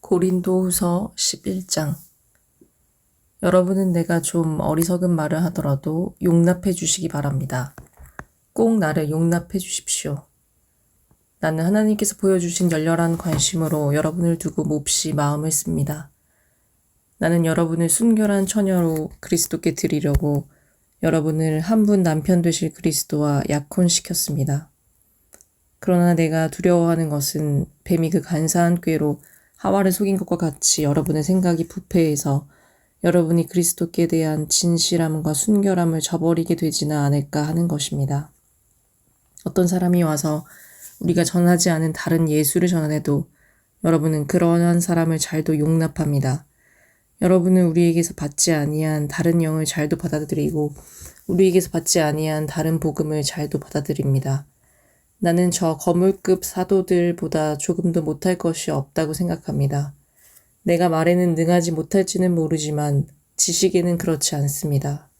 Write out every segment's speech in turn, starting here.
고린도후서 11장. 여러분은 내가 좀 어리석은 말을 하더라도 용납해 주시기 바랍니다. 꼭 나를 용납해 주십시오. 나는 하나님께서 보여주신 열렬한 관심으로 여러분을 두고 몹시 마음을 씁니다. 나는 여러분을 순결한 처녀로 그리스도께 드리려고 여러분을 한 분 남편 되실 그리스도와 약혼시켰습니다. 그러나 내가 두려워하는 것은 뱀이 그 간사한 꾀로 하와를 속인 것과 같이 여러분의 생각이 부패해서 여러분이 그리스도께 대한 진실함과 순결함을 저버리게 되지는 않을까 하는 것입니다. 어떤 사람이 와서 우리가 전하지 않은 다른 예수를 전해도 여러분은 그러한 사람을 잘도 용납합니다. 여러분은 우리에게서 받지 아니한 다른 영을 잘도 받아들이고 우리에게서 받지 아니한 다른 복음을 잘도 받아들입니다. 나는 저 거물급 사도들보다 조금도 못할 것이 없다고 생각합니다. 내가 말에는 능하지 못할지는 모르지만 지식에는 그렇지 않습니다.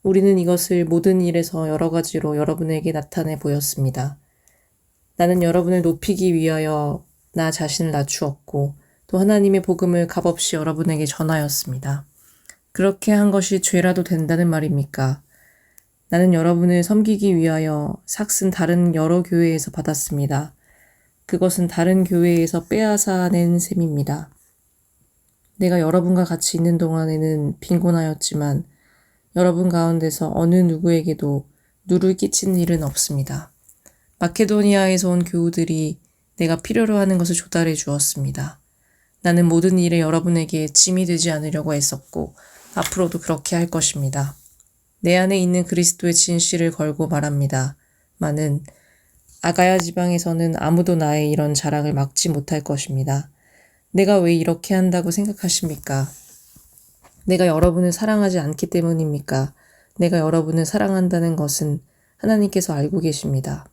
우리는 이것을 모든 일에서 여러 가지로 여러분에게 나타내 보였습니다. 나는 여러분을 높이기 위하여 나 자신을 낮추었고 또 하나님의 복음을 값없이 여러분에게 전하였습니다. 그렇게 한 것이 죄라도 된다는 말입니까? 나는 여러분을 섬기기 위하여 삭슨 다른 여러 교회에서 받았습니다. 그것은 다른 교회에서 빼앗아낸 셈입니다. 내가 여러분과 같이 있는 동안에는 빈곤하였지만 여러분 가운데서 어느 누구에게도 누를 끼친 일은 없습니다. 마케도니아에서 온 교우들이 내가 필요로 하는 것을 조달해 주었습니다. 나는 모든 일에 여러분에게 짐이 되지 않으려고 애썼고 앞으로도 그렇게 할 것입니다. 내 안에 있는 그리스도의 진실을 걸고 말합니다. 마는 아가야 지방에서는 아무도 나의 이런 자랑을 막지 못할 것입니다. 내가 왜 이렇게 한다고 생각하십니까? 내가 여러분을 사랑하지 않기 때문입니까? 내가 여러분을 사랑한다는 것은 하나님께서 알고 계십니다.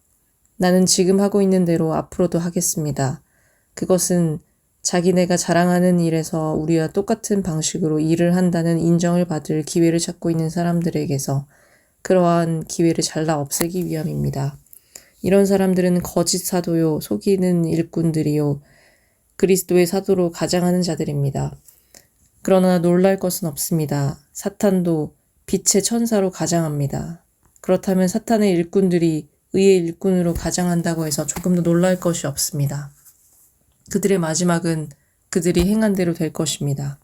나는 지금 하고 있는 대로 앞으로도 하겠습니다. 그것은 자기네가 자랑하는 일에서 우리와 똑같은 방식으로 일을 한다는 인정을 받을 기회를 찾고 있는 사람들에게서 그러한 기회를 잘라 없애기 위함입니다. 이런 사람들은 거짓 사도요, 속이는 일꾼들이요, 그리스도의 사도로 가장하는 자들입니다. 그러나 놀랄 것은 없습니다. 사탄도 빛의 천사로 가장합니다. 그렇다면 사탄의 일꾼들이 의의 일꾼으로 가장한다고 해서 조금도 놀랄 것이 없습니다. 그들의 마지막은 그들이 행한 대로 될 것입니다.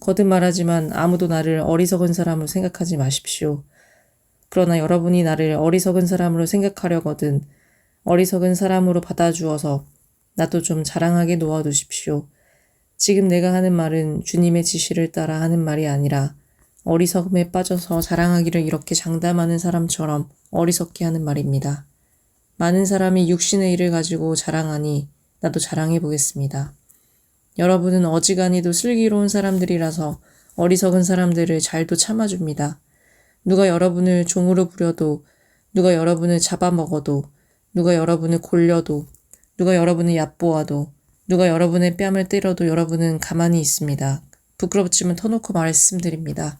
거듭 말하지만 아무도 나를 어리석은 사람으로 생각하지 마십시오. 그러나 여러분이 나를 어리석은 사람으로 생각하려거든 어리석은 사람으로 받아주어서 나도 좀 자랑하게 놓아두십시오. 지금 내가 하는 말은 주님의 지시를 따라 하는 말이 아니라 어리석음에 빠져서 자랑하기를 이렇게 장담하는 사람처럼 어리석게 하는 말입니다. 많은 사람이 육신의 일을 가지고 자랑하니 나도 자랑해 보겠습니다. 여러분은 어지간히도 슬기로운 사람들이라서 어리석은 사람들을 잘도 참아줍니다. 누가 여러분을 종으로 부려도, 누가 여러분을 잡아먹어도, 누가 여러분을 골려도, 누가 여러분을 얕보아도, 누가 여러분의 뺨을 때려도 여러분은 가만히 있습니다. 부끄럽지만 터놓고 말씀드립니다.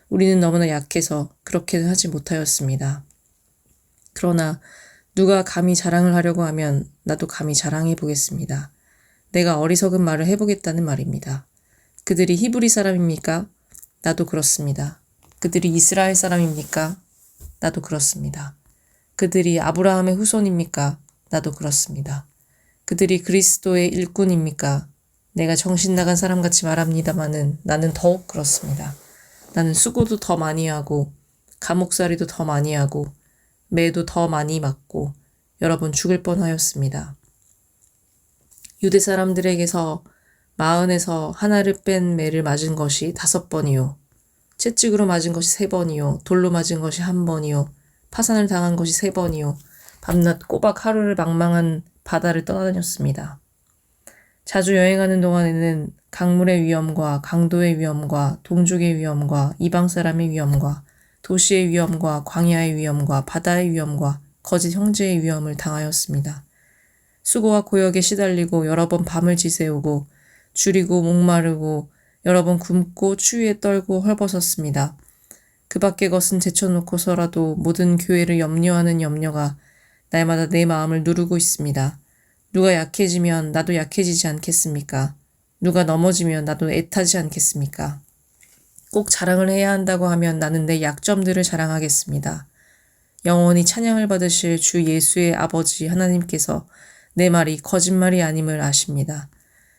우리는 너무나 약해서 그렇게는 하지 못하였습니다. 그러나 누가 감히 자랑을 하려고 하면 나도 감히 자랑해 보겠습니다. 내가 어리석은 말을 해보겠다는 말입니다. 그들이 히브리 사람입니까? 나도 그렇습니다. 그들이 이스라엘 사람입니까? 나도 그렇습니다. 그들이 아브라함의 후손입니까? 나도 그렇습니다. 그들이 그리스도의 일꾼입니까? 내가 정신 나간 사람같이 말합니다마는 나는 더욱 그렇습니다. 나는 수고도 더 많이 하고 감옥살이도 더 많이 하고 매도 더 많이 맞고 여러 번 죽을 뻔하였습니다. 유대 사람들에게서 마흔에서 하나를 뺀 매를 맞은 것이 5번이요. 채찍으로 맞은 것이 3번이요. 돌로 맞은 것이 1번이요. 파산을 당한 것이 3번이요. 밤낮 꼬박 하루를 망망한 바다를 떠다녔습니다. 자주 여행하는 동안에는 강물의 위험과 강도의 위험과 동족의 위험과 이방 사람의 위험과 도시의 위험과 광야의 위험과 바다의 위험과 거짓 형제의 위험을 당하였습니다. 수고와 고역에 시달리고 여러 번 밤을 지새우고 줄이고 목마르고 여러 번 굶고 추위에 떨고 헐벗었습니다. 그 밖의 것은 제쳐놓고서라도 모든 교회를 염려하는 염려가 날마다 내 마음을 누르고 있습니다. 누가 약해지면 나도 약해지지 않겠습니까? 누가 넘어지면 나도 애타지 않겠습니까? 꼭 자랑을 해야 한다고 하면 나는 내 약점들을 자랑하겠습니다. 영원히 찬양을 받으실 주 예수의 아버지 하나님께서 내 말이 거짓말이 아님을 아십니다.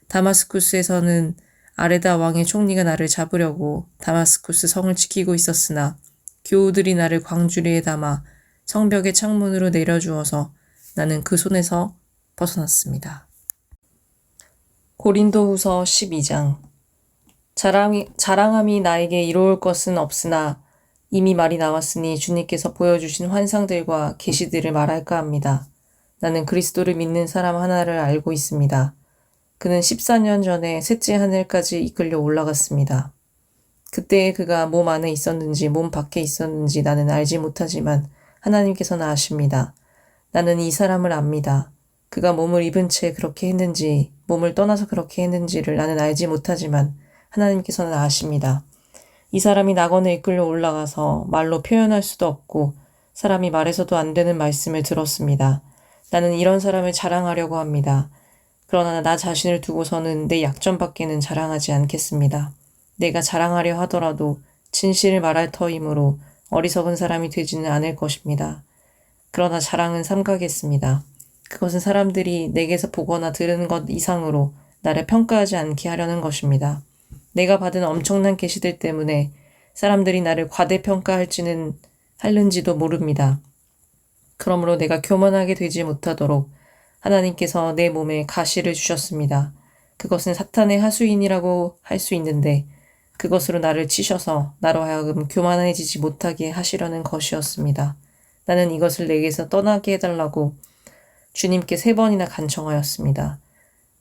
다마스쿠스에서는 아레다 왕의 총리가 나를 잡으려고 다마스쿠스 성을 지키고 있었으나 교우들이 나를 광주리에 담아 성벽의 창문으로 내려주어서 나는 그 손에서 벗어났습니다. 고린도후서 12장 자랑함이 나에게 이로울 것은 없으나 이미 말이 나왔으니 주님께서 보여주신 환상들과 계시들을 말할까 합니다. 나는 그리스도를 믿는 사람 하나를 알고 있습니다. 그는 14년 전에 셋째 하늘까지 이끌려 올라갔습니다. 그때에 그가 몸 안에 있었는지 몸 밖에 있었는지 나는 알지 못하지만 하나님께서는 아십니다. 나는 이 사람을 압니다. 그가 몸을 입은 채 그렇게 했는지 몸을 떠나서 그렇게 했는지를 나는 알지 못하지만 하나님께서는 아십니다. 이 사람이 낙원에 이끌려 올라가서 말로 표현할 수도 없고 사람이 말해서도 안 되는 말씀을 들었습니다. 나는 이런 사람을 자랑하려고 합니다. 그러나 나 자신을 두고서는 내 약점밖에는 자랑하지 않겠습니다. 내가 자랑하려 하더라도 진실을 말할 터이므로 어리석은 사람이 되지는 않을 것입니다. 그러나 자랑은 삼가겠습니다. 그것은 사람들이 내게서 보거나 들은 것 이상으로 나를 평가하지 않게 하려는 것입니다. 내가 받은 엄청난 계시들 때문에 사람들이 나를 과대평가할지는 할는지도 모릅니다. 그러므로 내가 교만하게 되지 못하도록 하나님께서 내 몸에 가시를 주셨습니다. 그것은 사탄의 하수인이라고 할 수 있는데 그것으로 나를 치셔서 나로 하여금 교만해지지 못하게 하시려는 것이었습니다. 나는 이것을 내게서 떠나게 해달라고 주님께 3번이나 간청하였습니다.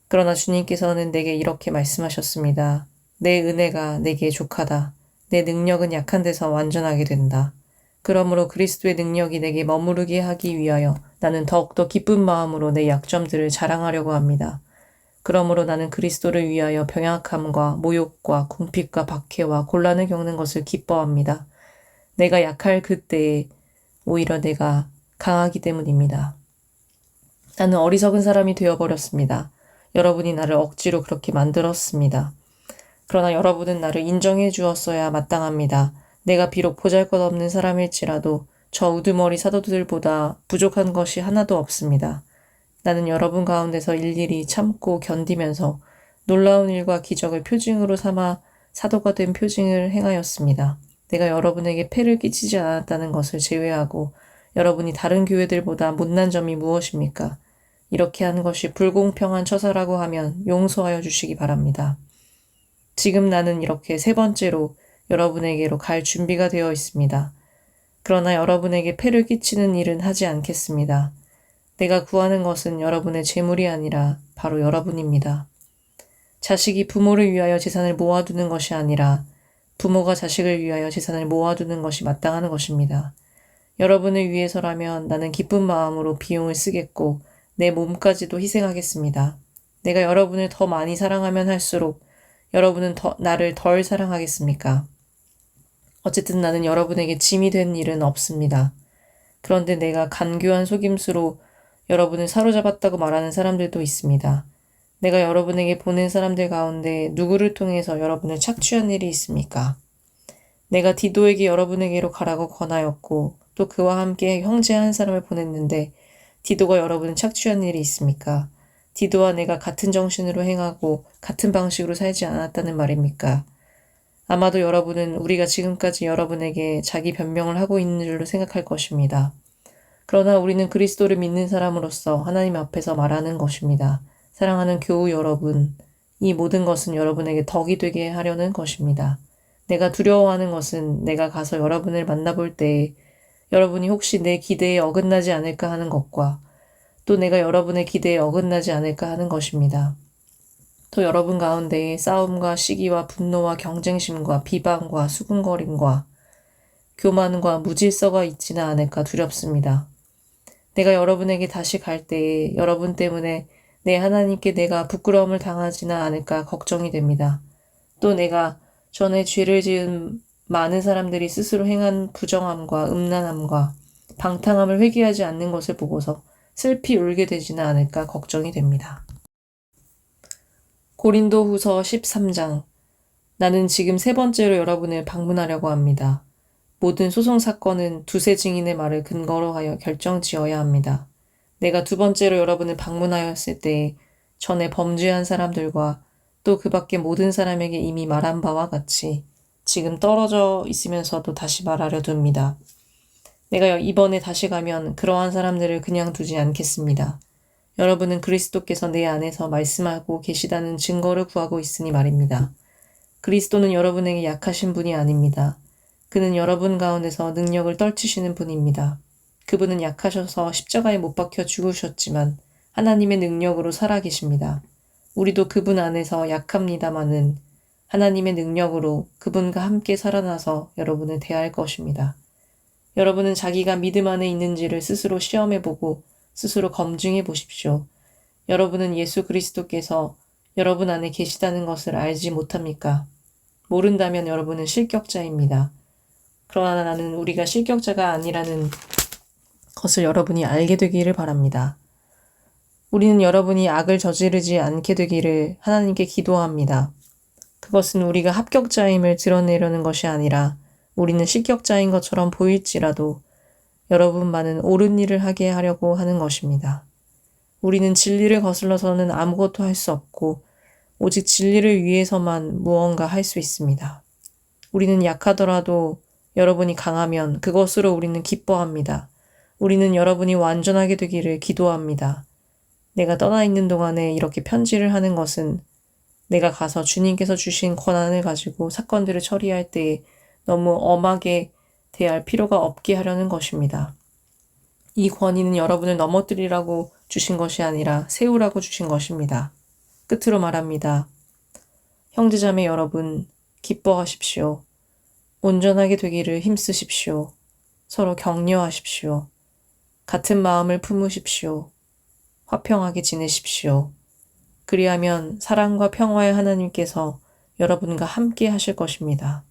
그러나 주님께서는 내게 이렇게 말씀하셨습니다. 내 은혜가 내게 족하다. 내 능력은 약한 데서 완전하게 된다. 그러므로 그리스도의 능력이 내게 머무르게 하기 위하여 나는 더욱더 기쁜 마음으로 내 약점들을 자랑하려고 합니다. 그러므로 나는 그리스도를 위하여 병약함과 모욕과 궁핍과 박해와 곤란을 겪는 것을 기뻐합니다. 내가 약할 그때에 오히려 내가 강하기 때문입니다. 나는 어리석은 사람이 되어버렸습니다. 여러분이 나를 억지로 그렇게 만들었습니다. 그러나 여러분은 나를 인정해 주었어야 마땅합니다. 내가 비록 보잘것없는 사람일지라도 저 우두머리 사도들보다 부족한 것이 하나도 없습니다. 나는 여러분 가운데서 일일이 참고 견디면서 놀라운 일과 기적을 표징으로 삼아 사도가 된 표징을 행하였습니다. 내가 여러분에게 폐를 끼치지 않았다는 것을 제외하고 여러분이 다른 교회들보다 못난 점이 무엇입니까? 이렇게 한 것이 불공평한 처사라고 하면 용서하여 주시기 바랍니다. 지금 나는 이렇게 3번째로 여러분에게로 갈 준비가 되어 있습니다. 그러나 여러분에게 폐를 끼치는 일은 하지 않겠습니다. 내가 구하는 것은 여러분의 재물이 아니라 바로 여러분입니다. 자식이 부모를 위하여 재산을 모아두는 것이 아니라 부모가 자식을 위하여 재산을 모아두는 것이 마땅한 것입니다. 여러분을 위해서라면 나는 기쁜 마음으로 비용을 쓰겠고 내 몸까지도 희생하겠습니다. 내가 여러분을 더 많이 사랑하면 할수록 여러분은 나를 덜 사랑하겠습니까? 어쨌든 나는 여러분에게 짐이 된 일은 없습니다. 그런데 내가 간교한 속임수로 여러분을 사로잡았다고 말하는 사람들도 있습니다. 내가 여러분에게 보낸 사람들 가운데 누구를 통해서 여러분을 착취한 일이 있습니까? 내가 디도에게 여러분에게로 가라고 권하였고 또 그와 함께 형제 한 사람을 보냈는데 디도가 여러분을 착취한 일이 있습니까? 디도와 내가 같은 정신으로 행하고 같은 방식으로 살지 않았다는 말입니까? 아마도 여러분은 우리가 지금까지 여러분에게 자기 변명을 하고 있는 줄로 생각할 것입니다. 그러나 우리는 그리스도를 믿는 사람으로서 하나님 앞에서 말하는 것입니다. 사랑하는 교우 여러분, 이 모든 것은 여러분에게 덕이 되게 하려는 것입니다. 내가 두려워하는 것은 내가 가서 여러분을 만나볼 때에 여러분이 혹시 내 기대에 어긋나지 않을까 하는 것과 또 내가 여러분의 기대에 어긋나지 않을까 하는 것입니다. 또 여러분 가운데에 싸움과 시기와 분노와 경쟁심과 비방과 수군거림과 교만과 무질서가 있지는 않을까 두렵습니다. 내가 여러분에게 다시 갈 때에 여러분 때문에 내 하나님께 내가 부끄러움을 당하지는 않을까 걱정이 됩니다. 또 내가 전에 죄를 지은 많은 사람들이 스스로 행한 부정함과 음란함과 방탕함을 회개하지 않는 것을 보고서 슬피 울게 되지는 않을까 걱정이 됩니다. 고린도후서 13장. 나는 지금 세 번째로 여러분을 방문하려고 합니다. 모든 소송 사건은 두세 증인의 말을 근거로 하여 결정지어야 합니다. 내가 두 번째로 여러분을 방문하였을 때 전에 범죄한 사람들과 또 그 밖에 모든 사람에게 이미 말한 바와 같이 지금 떨어져 있으면서도 다시 말하려 둡니다. 내가 이번에 다시 가면 그러한 사람들을 그냥 두지 않겠습니다. 여러분은 그리스도께서 내 안에서 말씀하고 계시다는 증거를 구하고 있으니 말입니다. 그리스도는 여러분에게 약하신 분이 아닙니다. 그는 여러분 가운데서 능력을 떨치시는 분입니다. 그분은 약하셔서 십자가에 못 박혀 죽으셨지만 하나님의 능력으로 살아계십니다. 우리도 그분 안에서 약합니다마는 하나님의 능력으로 그분과 함께 살아나서 여러분을 대할 것입니다. 여러분은 자기가 믿음 안에 있는지를 스스로 시험해보고 스스로 검증해 보십시오. 여러분은 예수 그리스도께서 여러분 안에 계시다는 것을 알지 못합니까? 모른다면 여러분은 실격자입니다. 그러나 나는 우리가 실격자가 아니라는 것을 여러분이 알게 되기를 바랍니다. 우리는 여러분이 악을 저지르지 않게 되기를 하나님께 기도합니다. 그것은 우리가 합격자임을 드러내려는 것이 아니라 우리는 실격자인 것처럼 보일지라도 여러분만은 옳은 일을 하게 하려고 하는 것입니다. 우리는 진리를 거슬러서는 아무것도 할 수 없고 오직 진리를 위해서만 무언가 할 수 있습니다. 우리는 약하더라도 여러분이 강하면 그것으로 우리는 기뻐합니다. 우리는 여러분이 완전하게 되기를 기도합니다. 내가 떠나 있는 동안에 이렇게 편지를 하는 것은 내가 가서 주님께서 주신 권한을 가지고 사건들을 처리할 때에 너무 엄하게 대할 필요가 없게 하려는 것입니다. 이 권위는 여러분을 넘어뜨리라고 주신 것이 아니라 세우라고 주신 것입니다. 끝으로 말합니다. 형제자매 여러분, 기뻐하십시오. 온전하게 되기를 힘쓰십시오. 서로 격려하십시오. 같은 마음을 품으십시오. 화평하게 지내십시오. 그리하면 사랑과 평화의 하나님께서 여러분과 함께 하실 것입니다.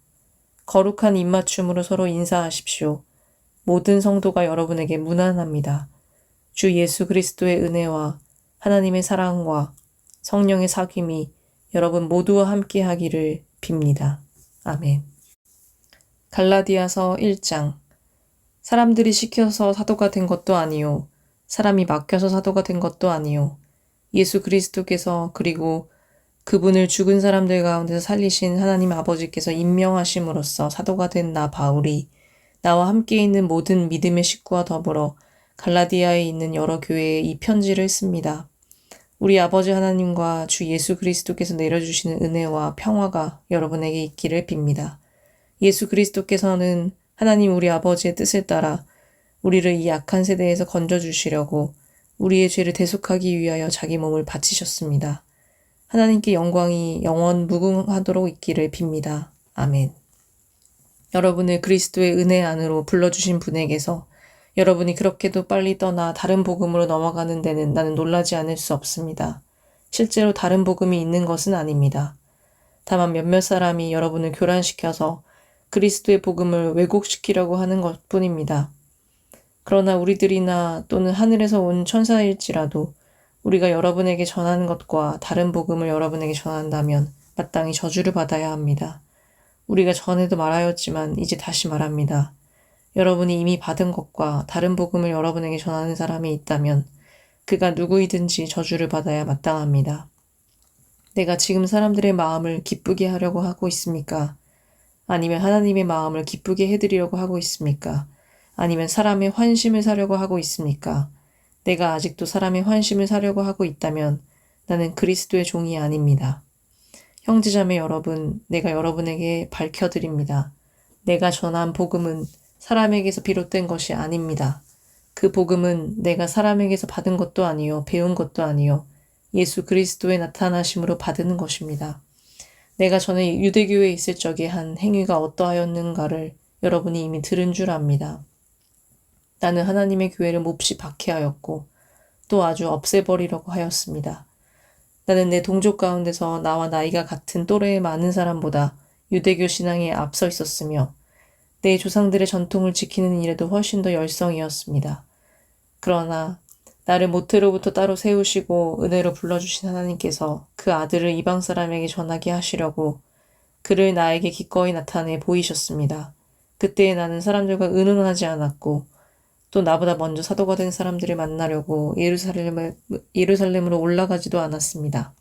거룩한 입맞춤으로 서로 인사하십시오. 모든 성도가 여러분에게 문안합니다. 주 예수 그리스도의 은혜와 하나님의 사랑과 성령의 사귐이 여러분 모두와 함께 하기를 빕니다. 아멘. 갈라디아서 1장. 사람들이 시켜서 사도가 된 것도 아니요 사람이 맡겨서 사도가 된 것도 아니요 예수 그리스도께서 그리고 그분을 죽은 사람들 가운데서 살리신 하나님 아버지께서 임명하심으로써 사도가 된 나 바울이 나와 함께 있는 모든 믿음의 식구와 더불어 갈라디아에 있는 여러 교회에 이 편지를 씁니다. 우리 아버지 하나님과 주 예수 그리스도께서 내려주시는 은혜와 평화가 여러분에게 있기를 빕니다. 예수 그리스도께서는 하나님 우리 아버지의 뜻을 따라 우리를 이 악한 세대에서 건져주시려고 우리의 죄를 대속하기 위하여 자기 몸을 바치셨습니다. 하나님께 영광이 영원 무궁하도록 있기를 빕니다. 아멘. 여러분을 그리스도의 은혜 안으로 불러주신 분에게서 여러분이 그렇게도 빨리 떠나 다른 복음으로 넘어가는 데는 나는 놀라지 않을 수 없습니다. 실제로 다른 복음이 있는 것은 아닙니다. 다만 몇몇 사람이 여러분을 교란시켜서 그리스도의 복음을 왜곡시키려고 하는 것뿐입니다. 그러나 우리들이나 또는 하늘에서 온 천사일지라도 우리가 여러분에게 전하는 것과 다른 복음을 여러분에게 전한다면 마땅히 저주를 받아야 합니다. 우리가 전에도 말하였지만 이제 다시 말합니다. 여러분이 이미 받은 것과 다른 복음을 여러분에게 전하는 사람이 있다면 그가 누구이든지 저주를 받아야 마땅합니다. 내가 지금 사람들의 마음을 기쁘게 하려고 하고 있습니까? 아니면 하나님의 마음을 기쁘게 해드리려고 하고 있습니까? 아니면 사람의 환심을 사려고 하고 있습니까? 내가 아직도 사람의 환심을 사려고 하고 있다면 나는 그리스도의 종이 아닙니다. 형제자매 여러분, 내가 여러분에게 밝혀드립니다. 내가 전한 복음은 사람에게서 비롯된 것이 아닙니다. 그 복음은 내가 사람에게서 받은 것도 아니요 배운 것도 아니요 예수 그리스도의 나타나심으로 받은 것입니다. 내가 전에 유대교회에 있을 적에 한 행위가 어떠하였는가를 여러분이 이미 들은 줄 압니다. 나는 하나님의 교회를 몹시 박해하였고 또 아주 없애버리려고 하였습니다. 나는 내 동족 가운데서 나와 나이가 같은 또래의 많은 사람보다 유대교 신앙에 앞서 있었으며 내 조상들의 전통을 지키는 일에도 훨씬 더 열성이었습니다. 그러나 나를 모태로부터 따로 세우시고 은혜로 불러주신 하나님께서 그 아들을 이방 사람에게 전하게 하시려고 그를 나에게 기꺼이 나타내 보이셨습니다. 그때에 나는 사람들과 의논하지 않았고 또 나보다 먼저 사도가 된 사람들을 만나려고 예루살렘으로 올라가지도 않았습니다.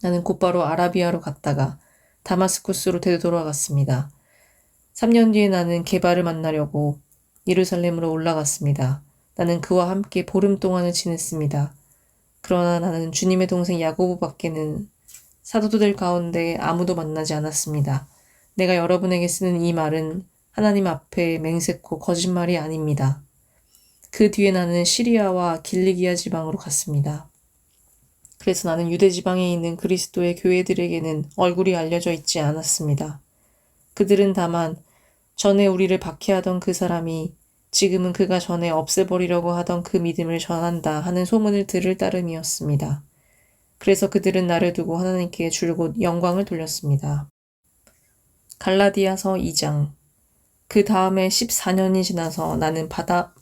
나는 곧바로 아라비아로 갔다가 다마스쿠스로 되돌아갔습니다. 3년 뒤에 나는 게바를 만나려고 예루살렘으로 올라갔습니다. 나는 그와 함께 보름 동안을 지냈습니다. 그러나 나는 주님의 동생 야고보 밖에는 사도들 가운데 아무도 만나지 않았습니다. 내가 여러분에게 쓰는 이 말은 하나님 앞에 맹세코 거짓말이 아닙니다. 그 뒤에 나는 시리아와 길리기아 지방으로 갔습니다. 그래서 나는 유대 지방에 있는 그리스도의 교회들에게는 얼굴이 알려져 있지 않았습니다. 그들은 다만 전에 우리를 박해하던 그 사람이 지금은 그가 전에 없애버리려고 하던 그 믿음을 전한다 하는 소문을 들을 따름이었습니다. 그래서 그들은 나를 두고 하나님께 줄곧 영광을 돌렸습니다. 갈라디아서 2장. 그 다음에 14년이 지나서 나는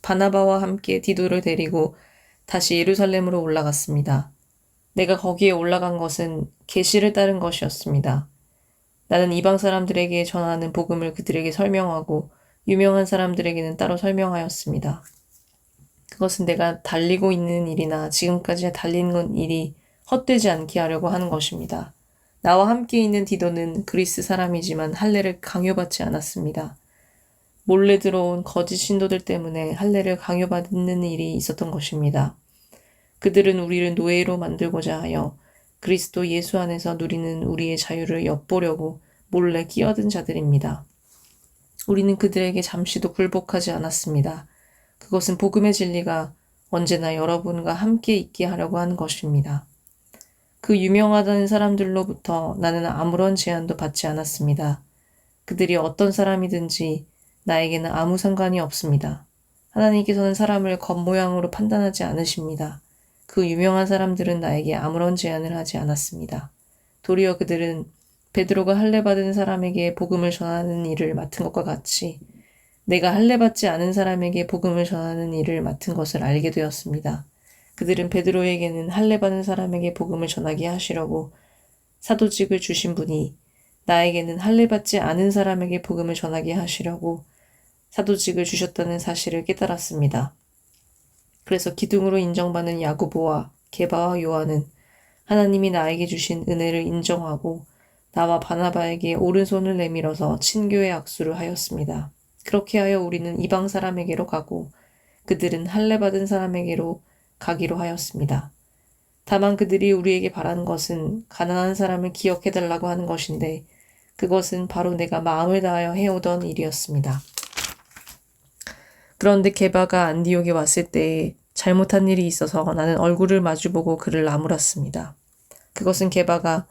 바나바와 함께 디도를 데리고 다시 예루살렘으로 올라갔습니다. 내가 거기에 올라간 것은 계시를 따른 것이었습니다. 나는 이방 사람들에게 전하는 복음을 그들에게 설명하고 유명한 사람들에게는 따로 설명하였습니다. 그것은 내가 달리고 있는 일이나 지금까지 달리는 일이 헛되지 않게 하려고 하는 것입니다. 나와 함께 있는 디도는 그리스 사람이지만 할례를 강요받지 않았습니다. 몰래 들어온 거짓 신도들 때문에 할례를 강요받는 일이 있었던 것입니다. 그들은 우리를 노예로 만들고자 하여 그리스도 예수 안에서 누리는 우리의 자유를 엿보려고 몰래 끼어든 자들입니다. 우리는 그들에게 잠시도 굴복하지 않았습니다. 그것은 복음의 진리가 언제나 여러분과 함께 있게 하려고 하는 것입니다. 그 유명하다는 사람들로부터 나는 아무런 제한도 받지 않았습니다. 그들이 어떤 사람이든지 나에게는 아무 상관이 없습니다. 하나님께서는 사람을 겉모양으로 판단하지 않으십니다. 그 유명한 사람들은 나에게 아무런 제한을 하지 않았습니다. 도리어 그들은 베드로가 할례받은 사람에게 복음을 전하는 일을 맡은 것과 같이 내가 할례받지 않은 사람에게 복음을 전하는 일을 맡은 것을 알게 되었습니다. 그들은 베드로에게는 할례받은 사람에게 복음을 전하게 하시려고 사도직을 주신 분이 나에게는 할례받지 않은 사람에게 복음을 전하게 하시려고 사도직을 주셨다는 사실을 깨달았습니다. 그래서 기둥으로 인정받는 야고보와 게바와 요한은 하나님이 나에게 주신 은혜를 인정하고 나와 바나바에게 오른손을 내밀어서 친교의 악수를 하였습니다. 그렇게 하여 우리는 이방 사람에게로 가고 그들은 할례받은 사람에게로 가기로 하였습니다. 다만 그들이 우리에게 바라는 것은 가난한 사람을 기억해달라고 하는 것인데 그것은 바로 내가 마음을 다하여 해오던 일이었습니다. 그런데 게바가 안디옥에 왔을 때에 잘못한 일이 있어서 나는 얼굴을 마주보고 그를 나무랐습니다. 그것은 게바가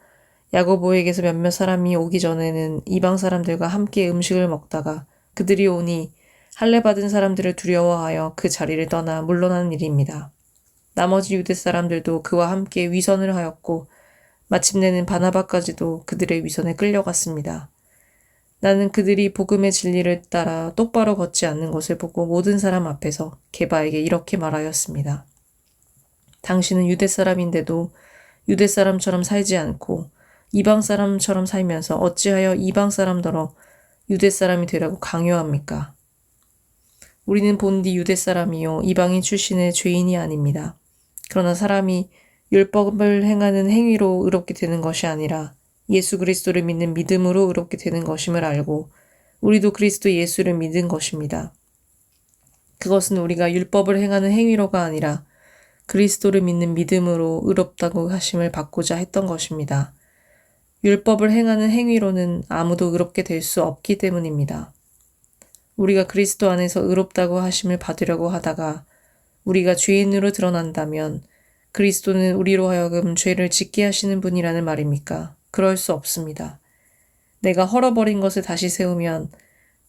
야고보에게서 몇몇 사람이 오기 전에는 이방 사람들과 함께 음식을 먹다가 그들이 오니 할례받은 사람들을 두려워하여 그 자리를 떠나 물러나는 일입니다. 나머지 유대 사람들도 그와 함께 위선을 하였고 마침내는 바나바까지도 그들의 위선에 끌려갔습니다. 나는 그들이 복음의 진리를 따라 똑바로 걷지 않는 것을 보고 모든 사람 앞에서 게바에게 이렇게 말하였습니다. 당신은 유대 사람인데도 유대 사람처럼 살지 않고 이방 사람처럼 살면서 어찌하여 이방 사람더러 유대 사람이 되라고 강요합니까? 우리는 본디 유대 사람이요 이방인 출신의 죄인이 아닙니다. 그러나 사람이 율법을 행하는 행위로 의롭게 되는 것이 아니라 예수 그리스도를 믿는 믿음으로 의롭게 되는 것임을 알고 우리도 그리스도 예수를 믿은 것입니다. 그것은 우리가 율법을 행하는 행위로가 아니라 그리스도를 믿는 믿음으로 의롭다고 하심을 받고자 했던 것입니다. 율법을 행하는 행위로는 아무도 의롭게 될 수 없기 때문입니다. 우리가 그리스도 안에서 의롭다고 하심을 받으려고 하다가 우리가 죄인으로 드러난다면 그리스도는 우리로 하여금 죄를 짓게 하시는 분이라는 말입니까? 그럴 수 없습니다. 내가 헐어버린 것을 다시 세우면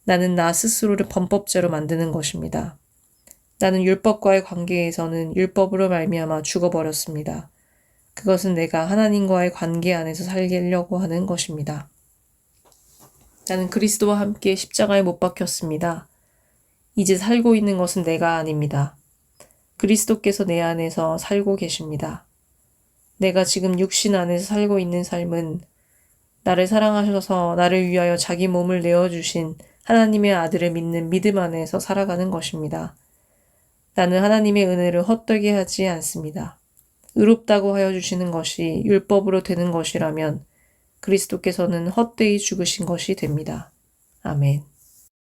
나는 나 스스로를 범법자로 만드는 것입니다. 나는 율법과의 관계에서는 율법으로 말미암아 죽어버렸습니다. 그것은 내가 하나님과의 관계 안에서 살려고 하는 것입니다. 나는 그리스도와 함께 십자가에 못 박혔습니다. 이제 살고 있는 것은 내가 아닙니다. 그리스도께서 내 안에서 살고 계십니다. 내가 지금 육신 안에서 살고 있는 삶은 나를 사랑하셔서 나를 위하여 자기 몸을 내어주신 하나님의 아들을 믿는 믿음 안에서 살아가는 것입니다. 나는 하나님의 은혜를 헛되게 하지 않습니다. 의롭다고 하여 주시는 것이 율법으로 되는 것이라면 그리스도께서는 헛되이 죽으신 것이 됩니다. 아멘.